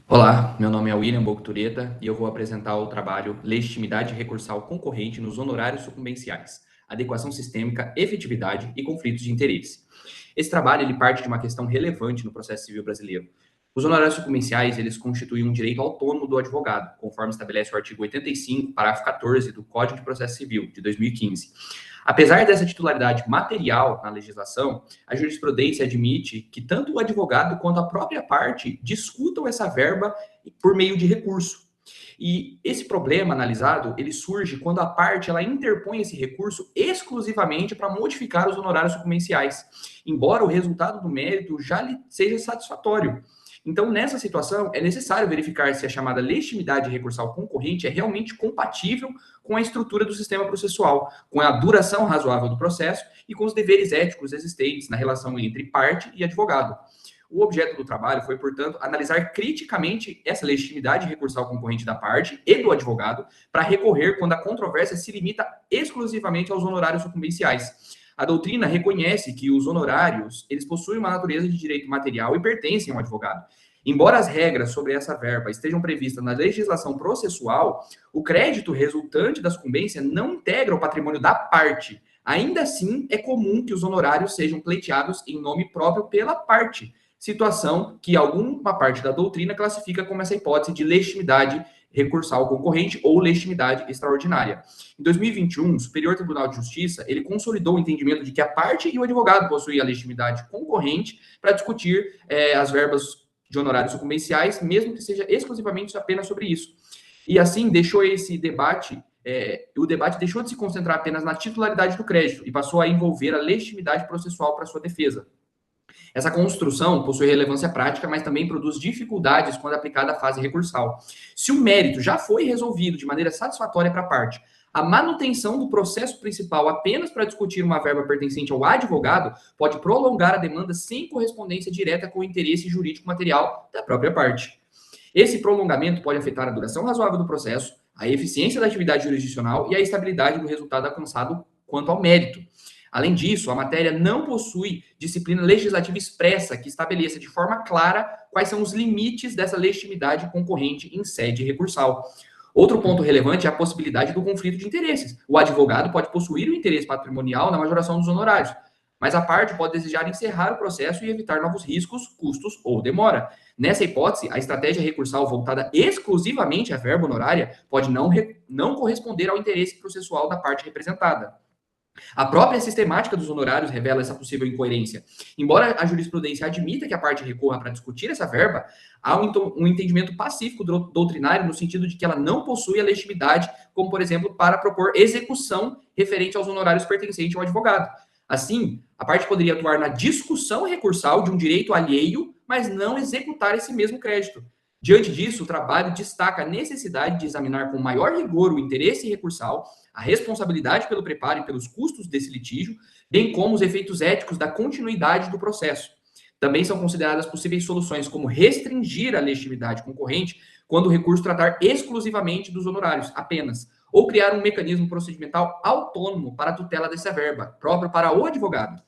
Olá, meu nome é William Boctureta e eu vou apresentar o trabalho Legitimidade Recursal Concorrente nos Honorários Sucumbenciais, Adequação Sistêmica, Efetividade e Conflitos de Interesse. Esse trabalho ele parte de uma questão relevante no processo civil brasileiro. Os honorários sucumbenciais eles constituem um direito autônomo do advogado, conforme estabelece o artigo 85, parágrafo 14 do Código de Processo Civil, de 2015. Apesar dessa titularidade material na legislação, a jurisprudência admite que tanto o advogado quanto a própria parte discutam essa verba por meio de recurso. E esse problema analisado, ele surge quando a parte ela interpõe esse recurso exclusivamente para modificar os honorários sucumbenciais, embora o resultado do mérito já lhe seja satisfatório. Então, nessa situação, é necessário verificar se a chamada legitimidade recursal concorrente é realmente compatível com a estrutura do sistema processual, com a duração razoável do processo e com os deveres éticos existentes na relação entre parte e advogado. O objeto do trabalho foi, portanto, analisar criticamente essa legitimidade recursal concorrente da parte e do advogado para recorrer quando a controvérsia se limita exclusivamente aos honorários sucumbenciais. A doutrina reconhece que os honorários, eles possuem uma natureza de direito material e pertencem ao advogado. Embora as regras sobre essa verba estejam previstas na legislação processual, o crédito resultante da sucumbência não integra o patrimônio da parte. Ainda assim, é comum que os honorários sejam pleiteados em nome próprio pela parte, situação que alguma parte da doutrina classifica como essa hipótese de legitimidade recursal concorrente ou legitimidade extraordinária. Em 2021, o Superior Tribunal de Justiça ele consolidou o entendimento de que a parte e o advogado possuem a legitimidade concorrente para discutir as verbas de honorários sucumbenciais, mesmo que seja exclusivamente apenas sobre isso. E assim deixou esse debate, o debate deixou de se concentrar apenas na titularidade do crédito e passou a envolver a legitimidade processual para sua defesa. Essa construção possui relevância prática, mas também produz dificuldades quando aplicada à fase recursal. Se o mérito já foi resolvido de maneira satisfatória para a parte, a manutenção do processo principal apenas para discutir uma verba pertencente ao advogado pode prolongar a demanda sem correspondência direta com o interesse jurídico material da própria parte. Esse prolongamento pode afetar a duração razoável do processo, a eficiência da atividade jurisdicional e a estabilidade do resultado alcançado quanto ao mérito. Além disso, a matéria não possui disciplina legislativa expressa que estabeleça de forma clara quais são os limites dessa legitimidade concorrente em sede recursal. Outro ponto relevante é a possibilidade do conflito de interesses. O advogado pode possuir o interesse patrimonial na majoração dos honorários, mas a parte pode desejar encerrar o processo e evitar novos riscos, custos ou demora. Nessa hipótese, a estratégia recursal voltada exclusivamente à verba honorária pode não corresponder ao interesse processual da parte representada. A própria sistemática dos honorários revela essa possível incoerência. Embora a jurisprudência admita que a parte recorra para discutir essa verba, há um entendimento pacífico doutrinário no sentido de que ela não possui a legitimidade, como, por exemplo, para propor execução referente aos honorários pertencentes ao advogado. Assim, a parte poderia atuar na discussão recursal de um direito alheio, mas não executar esse mesmo crédito. Diante disso, o trabalho destaca a necessidade de examinar com maior rigor o interesse recursal, a responsabilidade pelo preparo e pelos custos desse litígio, bem como os efeitos éticos da continuidade do processo. Também são consideradas possíveis soluções como restringir a legitimidade concorrente quando o recurso tratar exclusivamente dos honorários, apenas, ou criar um mecanismo procedimental autônomo para a tutela dessa verba, próprio para o advogado.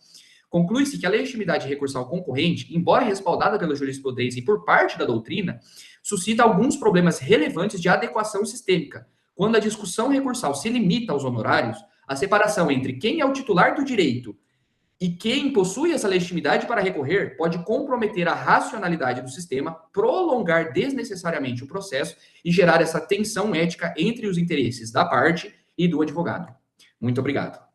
Conclui-se que a legitimidade recursal concorrente, embora respaldada pela jurisprudência e por parte da doutrina, suscita alguns problemas relevantes de adequação sistêmica. Quando a discussão recursal se limita aos honorários, a separação entre quem é o titular do direito e quem possui essa legitimidade para recorrer pode comprometer a racionalidade do sistema, prolongar desnecessariamente o processo e gerar essa tensão ética entre os interesses da parte e do advogado. Muito obrigado.